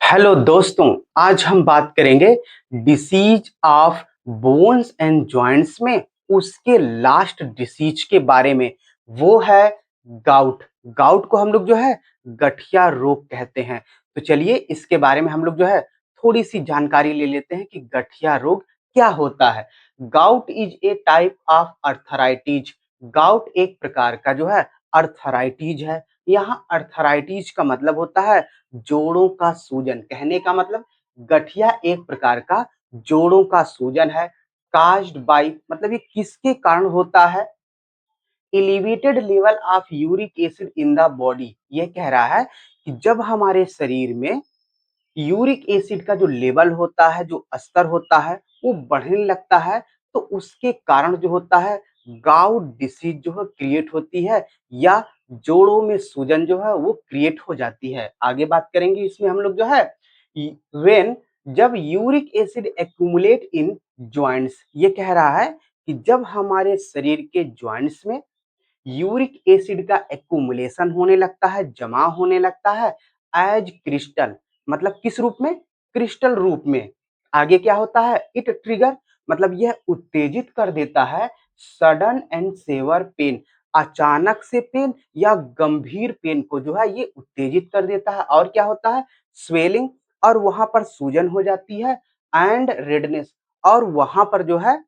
Hello दोस्तों, आज हम बात करेंगे disease of bones and joints में उसके लास्ट डिसीज के बारे में। वो है गाउट। गाउट को हम लोग जो है गठिया रोग कहते हैं। तो चलिए इसके बारे में हम लोग जो है थोड़ी सी जानकारी ले लेते हैं कि गठिया रोग क्या होता है। Gout is a type of arthritis. Gout एक प्रकार का जो है अर्थराइटिज है। यहाँ अर्थराइटिज का मतलब होता है जोड़ों का सूजन। कहने का मतलब गठिया एक प्रकार का जोड़ों का सूजन है। काज्ड बाई मतलब ये किसके कारण होता है? Elevated level of uric acid in the body. ये कह रहा है कि जब हमारे शरीर में यूरिक एसिड का जो लेवल होता है, जो स्तर होता है, वो बढ़ने लगता है, तो उसके कारण जो होता है गाउट डिसीज जो है क्रिएट होती है, या जोड़ों में सूजन जो है वो क्रिएट हो जाती है। आगे बात करेंगे इसमें हम लोग जो है व्हेन जब uric acid accumulate in joints. ये कह रहा है कि जब हमारे शरीर के जॉइंट्स में यूरिक एसिड का एक्यूमुलेशन होने लगता है, जमा होने लगता है एज क्रिस्टल। मतलब किस रूप में? क्रिस्टल रूप में। आगे क्या होता है? इट ट्रिगर मतलब यह उत्तेजित कर देता है सडन एंड सेवर पेन। अचानक से पेन या गंभीर पेन को जो है ये उत्तेजित कर देता है। और क्या होता है? स्वेलिंग, और वहां पर सूजन हो जाती है, एंड रेडनेस, और वहां पर जो है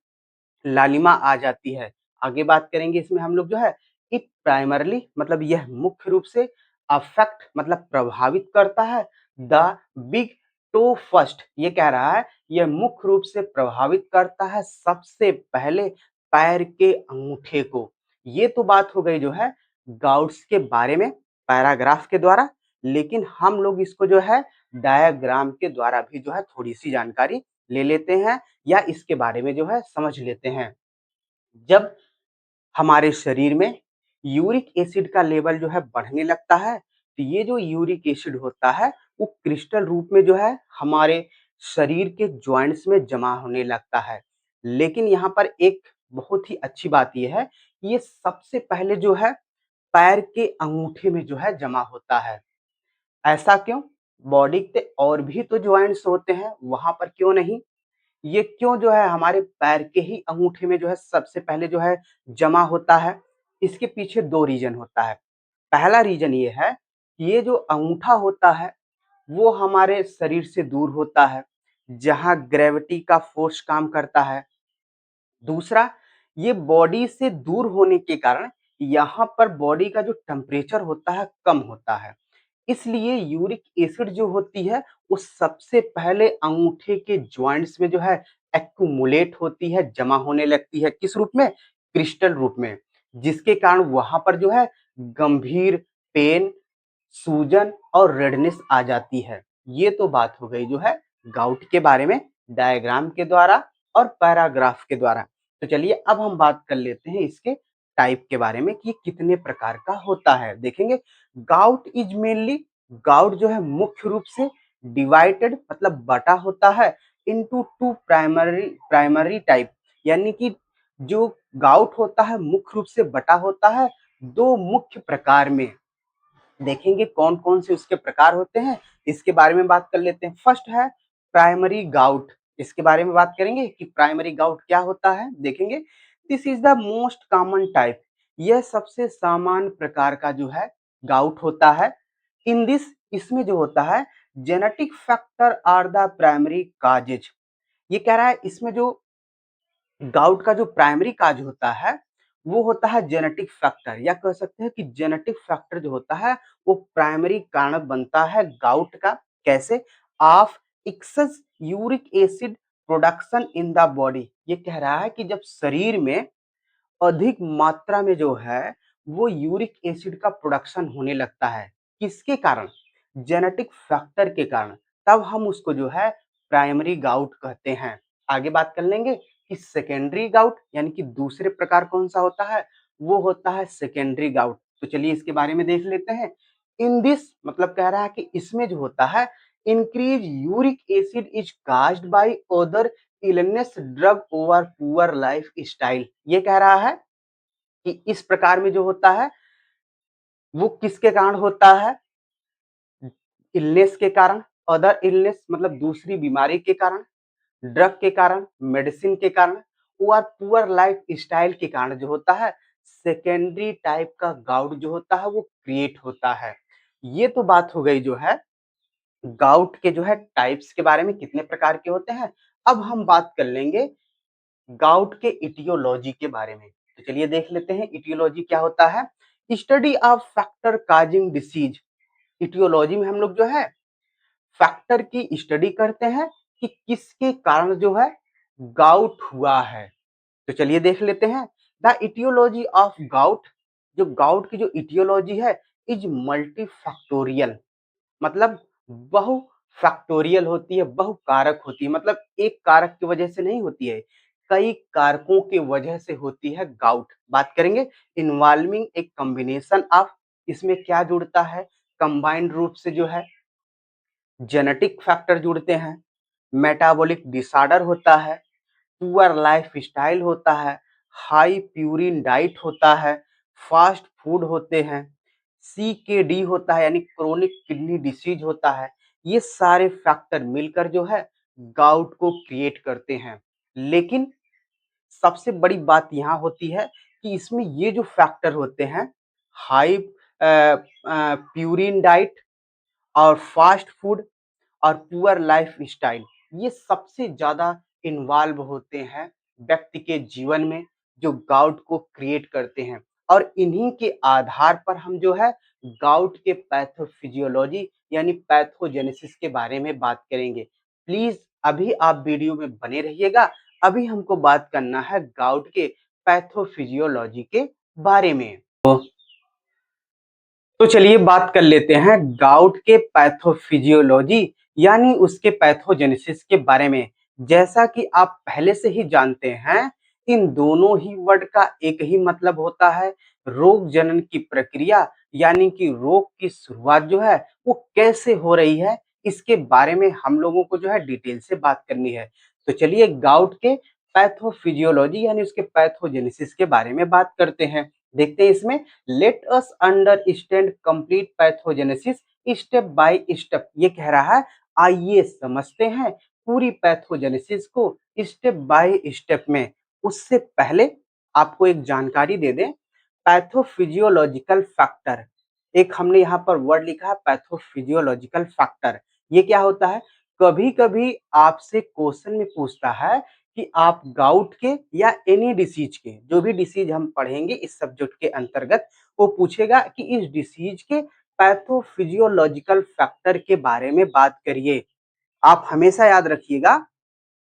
लालिमा आ जाती है। आगे बात करेंगे इसमें हम लोग जो है इट प्राइमरली मतलब यह मुख्य रूप से अफेक्ट मतलब प्रभावित करता है द बिग टो फर्स्ट। ये कह रहा है यह मुख्य रूप से प्रभावित करता है सबसे पहले पैर के अंगूठे को। ये तो बात हो गई जो है गाउट्स के बारे में पैराग्राफ के द्वारा। लेकिन हम लोग इसको जो है डायग्राम के द्वारा भी जो है थोड़ी सी जानकारी ले लेते हैं, या इसके बारे में जो है समझ लेते हैं। जब हमारे शरीर में यूरिक एसिड का लेवल जो है बढ़ने लगता है, तो ये जो यूरिक एसिड होता है वो क्रिस्टल रूप में जो है हमारे शरीर के जॉइंट्स में जमा होने लगता है। लेकिन यहाँ पर एक बहुत ही अच्छी बात यह है कि ये सबसे पहले जो है पैर के अंगूठे में जो है जमा होता है। ऐसा क्यों? बॉडी के और भी तो जॉइंट्स होते हैं, वहां पर क्यों नहीं? ये क्यों जो है हमारे पैर के ही अंगूठे में जो है सबसे पहले जो है जमा होता है? इसके पीछे दो रीजन होता है। पहला रीजन ये है कि ये जो अंगूठा होता है वो हमारे शरीर से दूर होता है, जहां ग्रेविटी का फोर्स काम करता है। दूसरा, ये बॉडी से दूर होने के कारण यहाँ पर बॉडी का जो टेम्परेचर होता है कम होता है। इसलिए यूरिक एसिड जो होती है वो सबसे पहले अंगूठे के जॉइंट्स में जो है एक्यूमुलेट होती है, जमा होने लगती है। किस रूप में? क्रिस्टल रूप में। जिसके कारण वहां पर जो है गंभीर पेन, सूजन और रेडनेस आ जाती है। ये तो बात हो गई जो है गाउट के बारे में डायग्राम के द्वारा और पैराग्राफ के द्वारा। तो चलिए अब हम बात कर लेते हैं इसके टाइप के बारे में कि ये कितने प्रकार का होता है। देखेंगे गाउट इज मेनली, गाउट जो है मुख्य रूप से डिवाइडेड मतलब बटा होता है इनटू टू प्राइमरी टाइप। यानी कि जो गाउट होता है मुख्य रूप से बटा होता है दो मुख्य प्रकार में। देखेंगे कौन कौन से उसके प्रकार होते हैं, इसके बारे में बात कर लेते हैं। फर्स्ट है प्राइमरी गाउट। इसके बारे में बात करेंगे कि प्राइमरी गाउट क्या होता है। देखेंगे this is the most common type. यह सबसे सामान्य प्रकार का जो है गाउट होता है। इन दिस इसमें जो होता है genetic factor are the primary causes. ये कह रहा है इसमें जो गाउट का जो प्राइमरी काज होता है वो होता है जेनेटिक फैक्टर, या कह सकते हैं कि जेनेटिक फैक्टर जो होता है वो प्राइमरी कारण बनता है गाउट का। कैसे? Of excess uric acid production in the body. ये कह रहा है कि जब शरीर में अधिक मात्रा में जो है वो यूरिक एसिड का प्रोडक्शन होने लगता है। किसके कारण? जेनेटिक फैक्टर के कारण। तब हम उसको जो है प्राइमरी गाउट कहते हैं। आगे बात कर लेंगे कि सेकेंडरी गाउट यानी कि दूसरे प्रकार कौन सा होता है, वो होता है सेकेंडरी गाउट। तो चलिए इसके बारे में देख लेते हैं। इन दिस मतलब कह रहा है कि इसमें जो होता है increase uric acid is caused by other illness drug over poor life style. ये कह रहा है कि इस प्रकार में जो होता है वो किसके कारण होता है? इलनेस के कारण, अदर इलनेस मतलब दूसरी बीमारी के कारण, ड्रग के कारण, मेडिसिन के कारण और पुअर लाइफ स्टाइल के कारण जो होता है सेकेंडरी टाइप का गाउट जो होता है वो क्रिएट होता है। ये तो बात हो गई जो है गाउट के जो है टाइप्स के बारे में, कितने प्रकार के होते हैं। अब हम बात कर लेंगे गाउट के इटियोलॉजी के बारे में। तो चलिए देख लेते हैं इटियोलॉजी क्या होता है। Study of factor causing disease. Aetiology में हम लोग जो है फैक्टर की स्टडी करते हैं कि किसके कारण जो है गाउट हुआ है। तो चलिए देख लेते हैं द इटियोलॉजी ऑफ गाउट। जो गाउट की जो इटियोलॉजी है इज मल्टी फैक्टोरियल, मतलब बहु फैक्टोरियल होती है, बहु कारक होती है, मतलब एक कारक की वजह से नहीं होती है, कई कारकों की वजह से होती है गाउट। बात करेंगे इन्वॉल्विंग एक कॉम्बिनेशन ऑफ, इसमें क्या जुड़ता है, कंबाइंड रूप से जो है जेनेटिक फैक्टर जुड़ते हैं, मेटाबॉलिक डिसऑर्डर होता है, पुअर लाइफ स्टाइल होता है, हाई प्यूरिन डाइट होता है, फास्ट फूड होते हैं, CKD होता है यानी क्रोनिक किडनी डिसीज होता है। ये सारे फैक्टर मिलकर जो है गाउट को क्रिएट करते हैं। लेकिन सबसे बड़ी बात यहाँ होती है कि इसमें ये जो फैक्टर होते हैं हाई प्यूरिन डाइट और फास्ट फूड और पुअर लाइफ स्टाइल, ये सबसे ज्यादा इन्वॉल्व होते हैं व्यक्ति के जीवन में, जो गाउट को क्रिएट करते हैं। और इन्हीं के आधार पर हम जो है गाउट के पैथोफिजियोलॉजी यानी पैथोजेनेसिस के बारे में बात करेंगे। प्लीज अभी आप वीडियो में बने रहिएगा। अभी हमको बात करना है गाउट के पैथोफिजियोलॉजी के बारे में। तो चलिए बात कर लेते हैं गाउट के पैथोफिजियोलॉजी यानी उसके पैथोजेनेसिस के बारे में। जैसा कि आप पहले से ही जानते हैं इन दोनों ही वर्ड का एक ही मतलब होता है, रोग जनन की प्रक्रिया, यानी कि रोग की शुरुआत जो है वो कैसे हो रही है, इसके बारे में हम लोगों को जो है डिटेल से बात करनी है। तो चलिए गाउट के पैथोफिजियोलॉजी यानी उसके पैथोजेनेसिस के बारे में बात करते हैं। देखते हैं इसमें let us understand complete pathogenesis step by step. ये कह रहा है आइए समझते हैं पूरी पैथोजेनेसिस को स्टेप बाय स्टेप में। उससे पहले आपको एक जानकारी दे दें, पैथोफिजियोलॉजिकल फैक्टर, एक हमने यहाँ पर वर्ड लिखा है पैथोफिजियोलॉजिकल फैक्टर। ये क्या होता है, कभी कभी आपसे क्वेश्चन में पूछता है कि आप गाउट के या एनी डिसीज के, जो भी डिसीज हम पढ़ेंगे इस सब्जेक्ट के अंतर्गत, वो पूछेगा कि इस डिसीज के पैथोफिजियोलॉजिकल फैक्टर के बारे में बात करिए। आप हमेशा याद रखिएगा,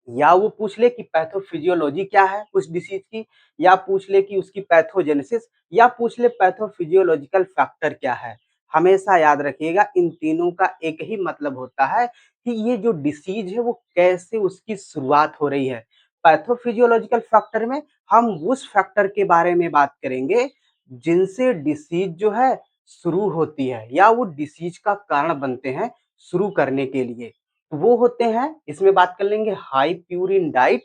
या वो पूछ ले कि पैथोफिजियोलॉजी क्या है उस डिसीज की, या पूछ ले कि उसकी पैथोजेनेसिस, या पूछ ले पैथोफिजियोलॉजिकल फैक्टर क्या है। हमेशा याद रखिएगा इन तीनों का एक ही मतलब होता है कि ये जो डिसीज है वो कैसे उसकी शुरुआत हो रही है। पैथोफिजियोलॉजिकल फैक्टर में हम उस फैक्टर के बारे में बात करेंगे जिनसे डिसीज जो है शुरू होती है या वो डिसीज का कारण बनते हैं शुरू करने के लिए। वो होते हैं, इसमें बात कर लेंगे हाई प्यूरिन डाइट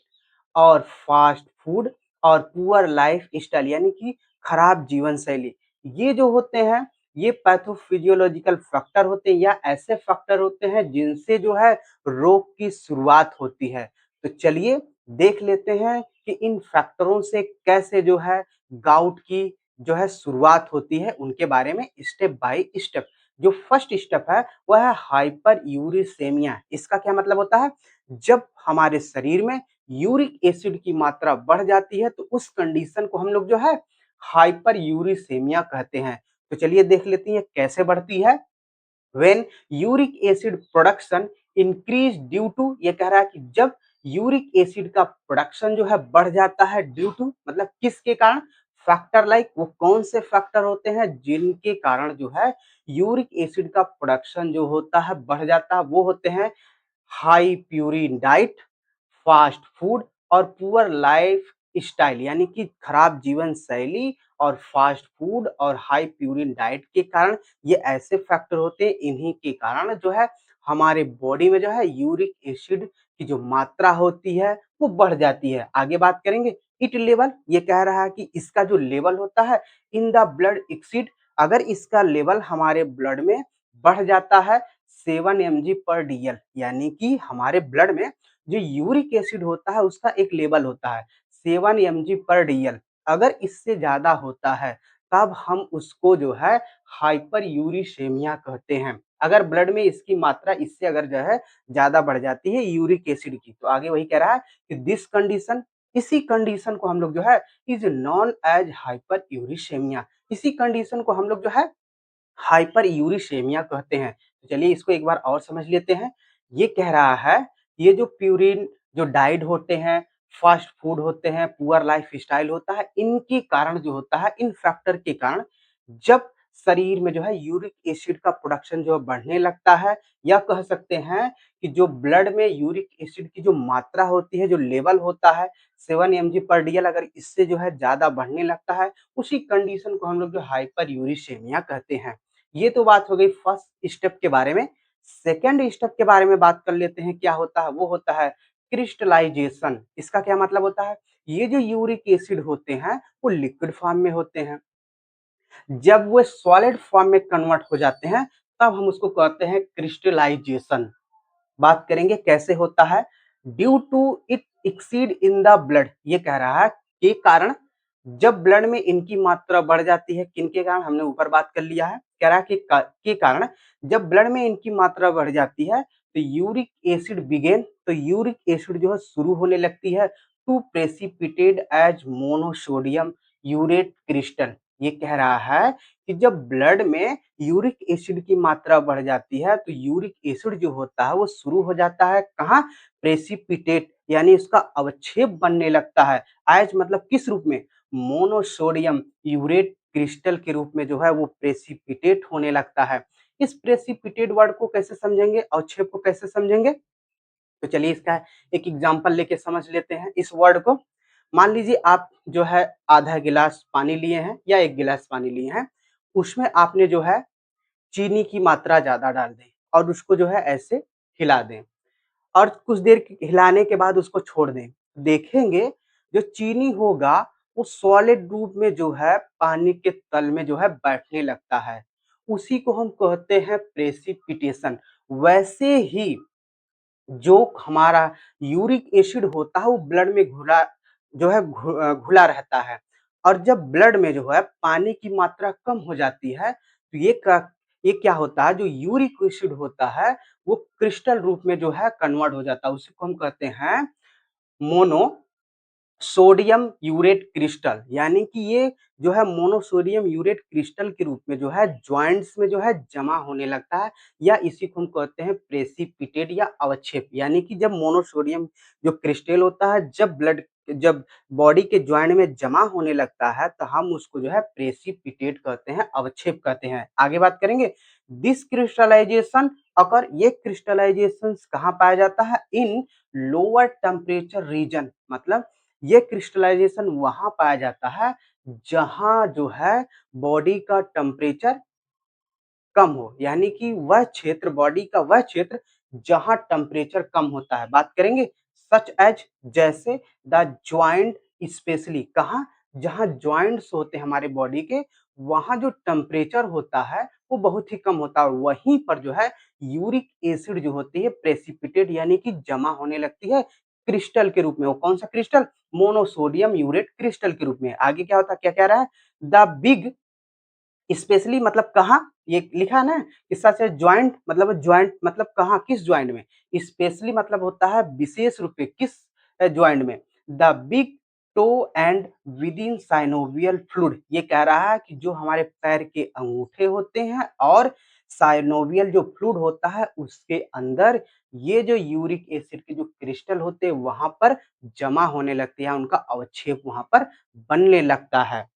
और फास्ट फूड और पुअर लाइफ स्टाइल यानी कि खराब जीवन शैली। ये जो होते हैं ये पैथोफिजियोलॉजिकल फैक्टर होते हैं या ऐसे फैक्टर होते हैं जिनसे जो है रोग की शुरुआत होती है। तो चलिए देख लेते हैं कि इन फैक्टरों से कैसे जो है गाउट की जो है शुरुआत होती है उनके बारे में स्टेप बाय स्टेप। जो फर्स्ट स्टेप है वह है हाइपर यूरिसेमिया। इसका क्या मतलब होता है, जब हमारे शरीर में यूरिक एसिड की मात्रा बढ़ जाती है तो उस कंडीशन को हम लोग जो है हाइपर यूरिसेमिया कहते हैं। तो चलिए देख लेते हैं कैसे बढ़ती है। When uric acid production increase due to, ये कह रहा है कि जब यूरिक एसिड का प्रोडक्शन जो है बढ़ जाता है ड्यू टू मतलब किसके कारण, फैक्टर लाइक, वो कौन से फैक्टर होते हैं जिनके कारण जो है यूरिक एसिड का प्रोडक्शन जो होता है बढ़ जाता है, वो होते हैं high purine diet, fast food और पुअर लाइफ स्टाइल यानी कि खराब जीवन शैली और फास्ट फूड और हाई प्यूरिन डाइट के कारण ये ऐसे फैक्टर होते हैं, इन्हीं के कारण जो है हमारे बॉडी में जो है यूरिक एसिड की जो मात्रा होती है वो बढ़ जाती है। आगे बात करेंगे इट लेवल, ये कह रहा है कि इसका जो लेवल होता है इन द ब्लड एक्सीड, अगर इसका लेवल हमारे ब्लड में बढ़ जाता है 7 mg/dl, यानी कि हमारे ब्लड में जो यूरिक एसिड होता है उसका एक लेवल होता है 7 mg/dl। अगर इससे ज्यादा होता है तब हम उसको जो है हाइपर यूरिसेमिया कहते हैं। अगर ब्लड में इसकी मात्रा इससे अगर जो है ज्यादा बढ़ जाती है यूरिक एसिड की, तो आगे वही कह रहा है कि दिस कंडीशन, इसी कंडीशन को हम लोग जो है इज नॉन एज हाइपर यूरिसेमिया, इसी कंडीशन को हम लोग जो है हाइपर यूरिसेमिया कहते हैं। तो चलिए इसको एक बार और समझ लेते हैं। ये कह रहा है ये जो प्यूरिन, जो डाइट होते हैं, फास्ट फूड होते हैं, पुअर लाइफ स्टाइल होता है, इनके कारण जो होता है, इन फैक्टर के कारण जब शरीर में जो है यूरिक एसिड का प्रोडक्शन जो है बढ़ने लगता है, या कह सकते हैं कि जो ब्लड में यूरिक एसिड की जो मात्रा होती है, जो लेवल होता है 7 mg/dl, अगर इससे जो है ज्यादा बढ़ने लगता है, उसी कंडीशन को हम लोग जो हाइपर यूरिसेमिया कहते हैं। ये तो बात हो गई फर्स्ट स्टेप के बारे में। सेकेंड स्टेप के बारे में बात कर लेते हैं। क्या होता है? वो होता है क्रिस्टलाइजेशन। इसका क्या मतलब होता है? ये जो यूरिक एसिड होते हैं वो लिक्विड फॉर्म में होते हैं, जब वो सॉलिड फॉर्म में कन्वर्ट हो जाते हैं तब हम उसको कहते हैं क्रिस्टलाइजेशन। बात करेंगे कैसे होता है। Due to it exceed in the blood, ये कह रहा है के कारण जब ब्लड में इनकी मात्रा बढ़ जाती है, किनके कारण? हमने ऊपर बात कर लिया है। कह रहा है कि के कारण जब ब्लड में इनकी मात्रा बढ़ जाती है तो यूरिक एसिड बिगेन, तो यूरिक एसिड जो है शुरू होने लगती है to precipitate as monosodium urate crystal. ये कह रहा है कि जब ब्लड में यूरिक एसिड की मात्रा बढ़ जाती है तो यूरिक एसिड जो होता है वो शुरू हो जाता है कहाँ? प्रेसिपिटेट, यानी इसका अवक्षेप बनने लगता है। एज मतलब किस रूप में? मोनोसोडियम यूरेट क्रिस्टल के रूप में जो है वो प्रेसिपिटेट होने लगता है। इस प्रेसिपिटेट वर्ड को कैसे समझेंगे, अवक्षेप को कैसे समझेंगे? तो चलिए इसका एक एग्जांपल लेके समझ लेते हैं इस वर्ड को। मान लीजिए आप जो है आधा गिलास पानी लिए हैं या 1 गिलास पानी लिए हैं, उसमें आपने जो है चीनी की मात्रा ज्यादा डाल दें और उसको जो है ऐसे हिला दें, और कुछ देर हिलाने के बाद उसको छोड़ दें। देखेंगे जो चीनी होगा वो सॉलिड रूप में जो है पानी के तल में जो है बैठने लगता है, उसी को हम कहते हैं प्रेसिपिटेशन। वैसे ही जो हमारा यूरिक एसिड होता है वो ब्लड में घुला जो है घुला रहता है, और जब ब्लड में जो है पानी की मात्रा कम हो जाती है तो ये क्या होता है, जो यूरिक एसिड होता है वो क्रिस्टल रूप में जो है कन्वर्ट हो जाता है, उसी को हम कहते हैं मोनो सोडियम यूरेट क्रिस्टल। यानी कि ये जो है मोनोसोडियम यूरेट क्रिस्टल के रूप में जो है जॉइंट्स में जो है जमा होने लगता है, या इसी को हम कहते हैं प्रेसिपिटेट या अवक्षेप। यानी कि जब मोनोसोडियम जो क्रिस्टल होता है जब बॉडी के जॉइंट में जमा होने लगता है तो हम उसको जो है प्रेसिपिटेट कहते हैं, अवक्षेप कहते हैं। आगे बात करेंगे। दिस क्रिस्टलाइजेशन अकर, ये क्रिस्टलाइजेशन कहाँ पाया जाता है? इन लोअर टेम्परेचर रीजन, मतलब ये क्रिस्टलाइजेशन वहां पाया जाता है जहां जो है बॉडी का टेम्परेचर कम हो, यानी कि वह क्षेत्र, बॉडी का वह क्षेत्र जहां टेम्परेचर कम होता है। बात करेंगे सच एज, जैसे द ज्वाइंट, स्पेशली कहाँ? जहां ज्वाइंट्स होते हैं हमारे बॉडी के, वहां जो टेम्परेचर होता है वो बहुत ही कम होता है, और वहीं पर जो है यूरिक एसिड जो होती है प्रेसिपिटेट यानी कि जमा होने लगती है क्रिस्टल के रूप में। वो कौन सा क्रिस्टल? मोनोसोडियम यूरेट क्रिस्टल के रूप में। आगे क्या होता है, क्या कह रहा है? द बिग, स्पेशली मतलब कहाँ? ये लिखा है ना कि सच है ज्वाइंट, मतलब ज्वाइंट मतलब कहाँ, किस ज्वाइंट में? स्पेशली मतलब होता है विशेष रूप से किस ज्वाइंट में? The big toe and with in synovial fluid. ये कह रहा है कि जो हमारे पैर के अंगूठे होते हैं और साइनोवियल जो फ्लूइड होता है उसके अंदर ये जो यूरिक एसिड के जो क्रिस्टल होते हैं वहां पर जमा होने लगते हैं, उनका अवक्षेप वहां पर बनने लगता है।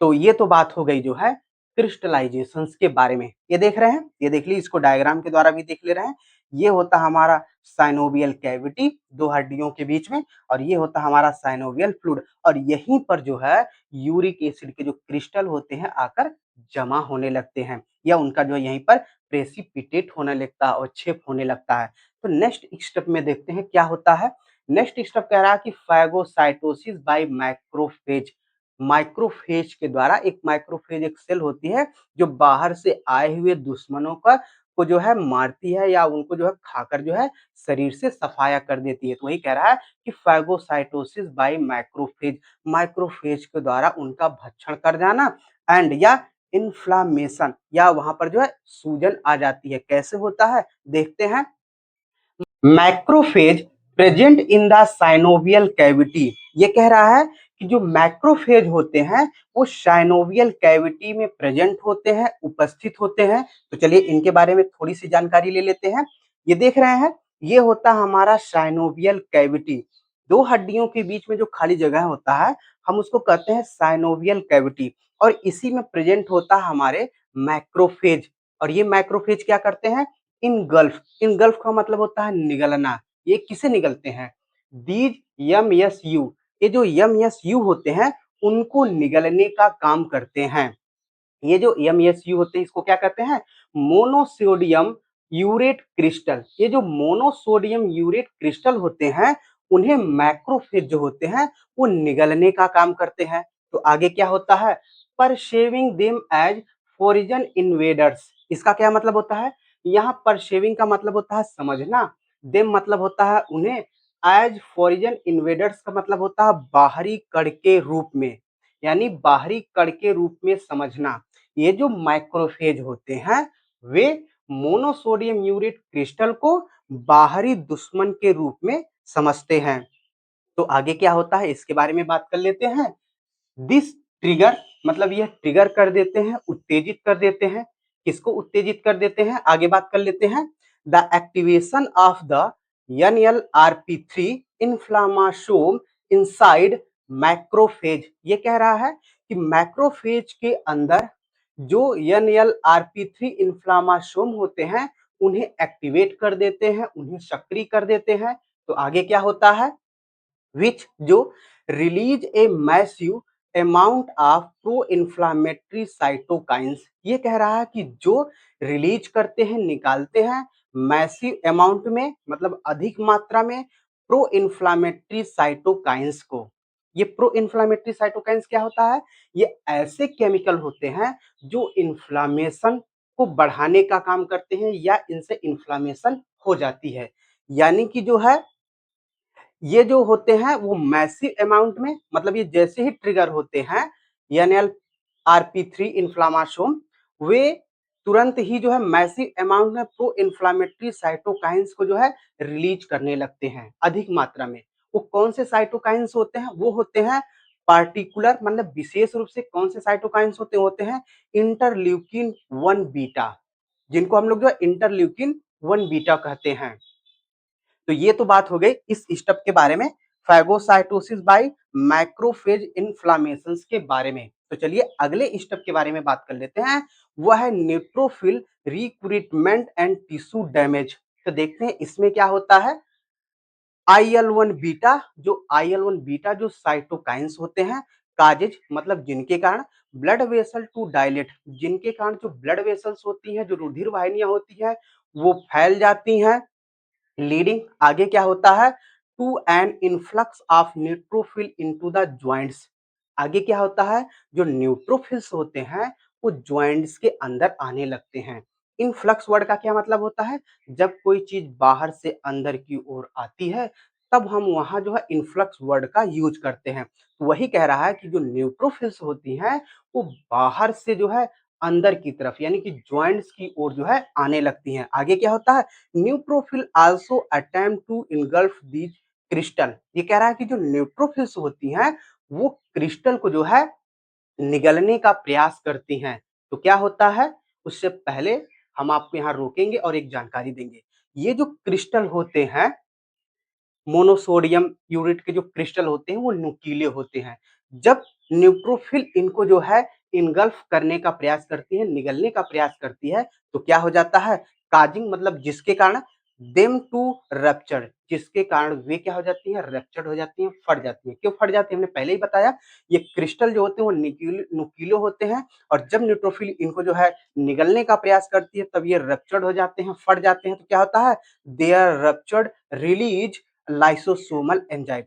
तो ये तो बात हो गई जो है क्रिस्टलाइजेशंस के बारे में। ये देख रहे हैं, ये देख ली, इसको डायग्राम के द्वारा भी देख ले रहे हैं। ये होता हमारा साइनोवियल कैविटी, दो हड्डियों के बीच में, और ये होता हमारा साइनोवियल फ्लूइड, और यहीं पर जो है यूरिक एसिड के जो क्रिस्टल होते हैं आकर जमा होने लगते हैं, या उनका जो है यहीं पर प्रेसिपिटेट होने लगता है, अवक्षेप होने लगता है। तो नेक्स्ट स्टेप में देखते हैं क्या होता है। नेक्स्ट स्टेप कह रहा है कि फैगोसाइटोसिस बाय मैक्रोफेज। माइक्रोफेज के द्वारा, एक माइक्रोफेज एक सेल होती है जो बाहर से आए हुए दुश्मनों का को जो है मारती है या उनको जो है खाकर जो है शरीर से सफाया कर देती है। तो वही कह रहा है कि फैगोसाइटोसिस बाय मैक्रोफेज, मैक्रोफेज के द्वारा उनका भक्षण कर जाना एंड या इन्फ्लामेशन या वहां पर जो है सूजन आ जाती है। कैसे होता है देखते हैं। Macrophage present in the synovial cavity, ये कह रहा है कि जो मैक्रोफेज होते हैं वो साइनोवियल कैविटी में प्रेजेंट होते हैं, उपस्थित होते हैं। तो चलिए इनके बारे में थोड़ी सी जानकारी ले लेते हैं। ये देख रहे हैं, ये होता है हमारा साइनोवियल कैविटी। दो हड्डियों के बीच में जो खाली जगह होता है हम उसको कहते हैं साइनोवियल कैविटी, और इसी में प्रेजेंट होता है हमारे मैक्रोफेज। और ये मैक्रोफेज क्या करते हैं, इनगल्फ, इनगल्फ का मतलब होता है निगलना। ये किसे निगलते हैं, दीज यम यस यू, ये जो यम यस यू होते हैं उनको निगलने का काम करते हैं। ये जो यम यस यू होते हैं इसको क्या कहते हैं, मोनोसोडियम यूरेट क्रिस्टल। ये जो मोनोसोडियम यूरेट क्रिस्टल होते हैं उन्हें मैक्रोफेज जो होते हैं वो निगलने का काम करते हैं। तो आगे क्या होता है, परसेविंग देम एज फॉरिजन इन्वेडर्स, इसका क्या मतलब होता है, यहाँ परसेविंग का मतलब होता है समझना, देम मतलब होता है उन्हें, एज फॉरिजन इन्वेडर्स का मतलब होता है बाहरी कण के रूप में, यानी बाहरी कण के रूप में समझना। ये जो माइक्रोफेज होते हैं वे मोनोसोडियम यूरेट क्रिस्टल को बाहरी दुश्मन के रूप में समझते हैं। तो आगे क्या होता है इसके बारे में बात कर लेते हैं। दिस ट्रिगर मतलब यह ट्रिगर कर देते हैं, उत्तेजित कर देते हैं। किसको उत्तेजित कर देते हैं आगे बात कर लेते हैं। The activation of the NLRP3 inflammasome inside macrophage, ये कह रहा है कि मैक्रोफेज के अंदर जो NLRP3 इन्फ्लामेसोम होते हैं उन्हें एक्टिवेट कर देते हैं, उन्हें सक्रिय कर देते हैं। तो आगे क्या होता है, which जो release a massive amount of pro inflammatory cytokines, ये कह रहा है कि जो रिलीज करते हैं, निकालते हैं मैसिव अमाउंट में मतलब अधिक मात्रा में प्रो इन्फ्लामेटरी साइटोकाइंस को। ये प्रो इन्फ्लामेटरी साइटोकाइंस क्या होता है, ये ऐसे केमिकल होते हैं जो इन्फ्लामेशन को बढ़ाने का काम करते हैं या इनसे इन्फ्लामेशन हो जाती है। यानी कि जो है ये जो होते हैं वो मैसिव अमाउंट में, मतलब ये जैसे ही ट्रिगर होते हैं NLRP3 इन्फ्लामेसोम, वे तुरंत ही जो है मैसिव अमाउंट में प्रो इन्फ्लामेटरी साइटोकाइंस को जो है रिलीज करने लगते हैं अधिक मात्रा में। वो कौन से साइटोकाइंस होते हैं, वो होते हैं पार्टिकुलर मतलब विशेष रूप से कौन से साइटोकाइंस होते हैं इंटरल्यूकिन 1 बीटा, जिनको हम लोग जो है इंटरल्यूकिन 1 बीटा कहते हैं। तो ये तो बात हो गई इस स्टेप के बारे में, फैगोसाइटोसिस बाय मैक्रोफेज इन्फ्लामेशन के बारे में। तो चलिए अगले स्टेप के बारे में बात कर लेते हैं, वह है neutrophil recruitment and tissue damage. तो देखते हैं इसमें क्या होता है। IL-1 बीटा, जो IL-1 बीटा जो साइटोकाइंस होते हैं, काजेज मतलब जिनके कारण, ब्लड वेसल टू डायलेट, जिनके कारण जो ब्लड वेसल्स होती हैं, जो रुधिर वाहिनियां होती हैं वो फैल जाती हैं, लीडिंग आगे क्या होता है to an influx of neutrophil into the joints. आगे क्या होता है, जो न्यूट्रोफिल्स होते हैं वो जॉइंट्स के अंदर आने लगते हैं। इनफ्लक्स वर्ड का क्या मतलब होता है, जब कोई चीज बाहर से अंदर की ओर आती है तब हम वहां जो है इनफ्लक्स वर्ड का यूज करते हैं। तो वही कह रहा है कि जो न्यूट्रोफिल्स होती हैं वो बाहर से जो है अंदर की तरफ यानी कि जॉइंट्स की ओर जो है आने लगती हैं। आगे क्या होता है, neutrophil also attempt to engulf these crystal, ये कह रहा है कि जो न्यूट्रोफिल्स होती हैं वो क्रिस्टल को जो है निगलने का प्रयास करती हैं। तो क्या होता है, उससे पहले हम आपको यहाँ रोकेंगे और एक जानकारी देंगे। ये जो क्रिस्टल होते हैं मोनोसोडियम यूरेट के जो क्रिस्टल होते हैं वो नुकीले होते हैं। जब न्यूट्रोफिल इनको जो है इनगल्फ करने का प्रयास करती है, निगलने का प्रयास करती है, तो क्या हो जाता है, काजिंग मतलब जिसके कारण, देम टू रप्चर, जिसके कारण वे क्या हो जाती है, रप्चर्ड हो जाती है, फट जाती है। क्यों फट जाती है, हमने पहले ही बताया, ये क्रिस्टल जो होते हैं वो नुकीले होते हैं, और जब न्यूट्रोफिल इनको जो है निगलने का प्रयास करती है तब ये रप्चर्ड हो जाते हैं, फट जाते हैं। तो क्या होता है, they are ruptured release lysosomal enzyme.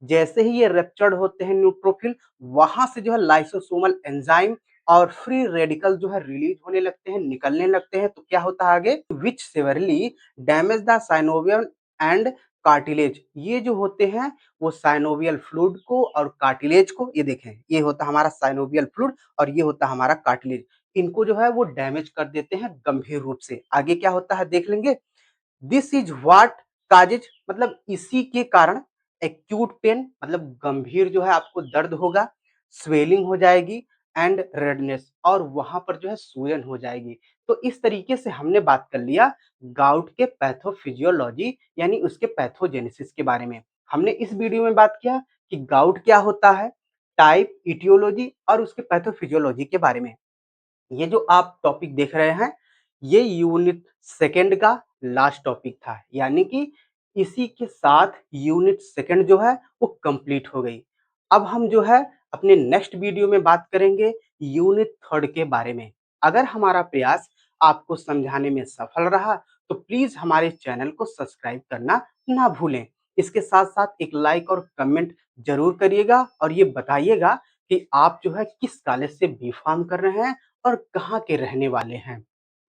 जैसे ही ये रप्चर्ड होते हैं न्यूट्रोफिल, वहां से जो है लाइसोसोमल एंजाइम और फ्री रेडिकल जो है रिलीज होने लगते हैं, निकलने लगते हैं, तो क्या होता है आगे, which severely damage the synovium and cartilage. ये जो होते हैं वो साइनोवियल फ्लूइड को और कार्टिलेज को, ये देखें ये होता है हमारा साइनोवियल फ्लूइड और ये होता है हमारा कार्टिलेज, इनको जो है वो डैमेज कर देते हैं गंभीर रूप से। आगे क्या होता है देख लेंगे। दिस इज व्हाट काजेज, मतलब इसी के कारण एक्यूट पेन, मतलब गंभीर जो है आपको दर्द होगा, स्वेलिंग हो जाएगी एंड रेडनेस, और वहां पर जो है सूजन हो जाएगी। तो इस तरीके से हमने बात कर लिया गाउट के पैथोफिजियोलॉजी यानी उसके पैथोजेनेसिस के बारे में। हमने इस वीडियो में बात किया कि गाउट क्या होता है, टाइप, इटियोलॉजी और उसके पैथोफिजियोलॉजी के बारे में। ये जो आप टॉपिक देख रहे हैं ये यूनिट सेकंड का लास्ट टॉपिक था, यानी कि इसी के साथ यूनिट सेकंड जो है वो कंप्लीट हो गई। अब हम जो है अपने नेक्स्ट वीडियो में बात करेंगे यूनिट थर्ड के बारे में। अगर हमारा प्रयास आपको समझाने में सफल रहा तो प्लीज हमारे चैनल को सब्सक्राइब करना ना भूलें। इसके साथ साथ एक लाइक और कमेंट जरूर करिएगा और ये बताइएगा कि आप जो है किस कॉलेज से बी फार्म कर रहे हैं और कहाँ के रहने वाले हैं।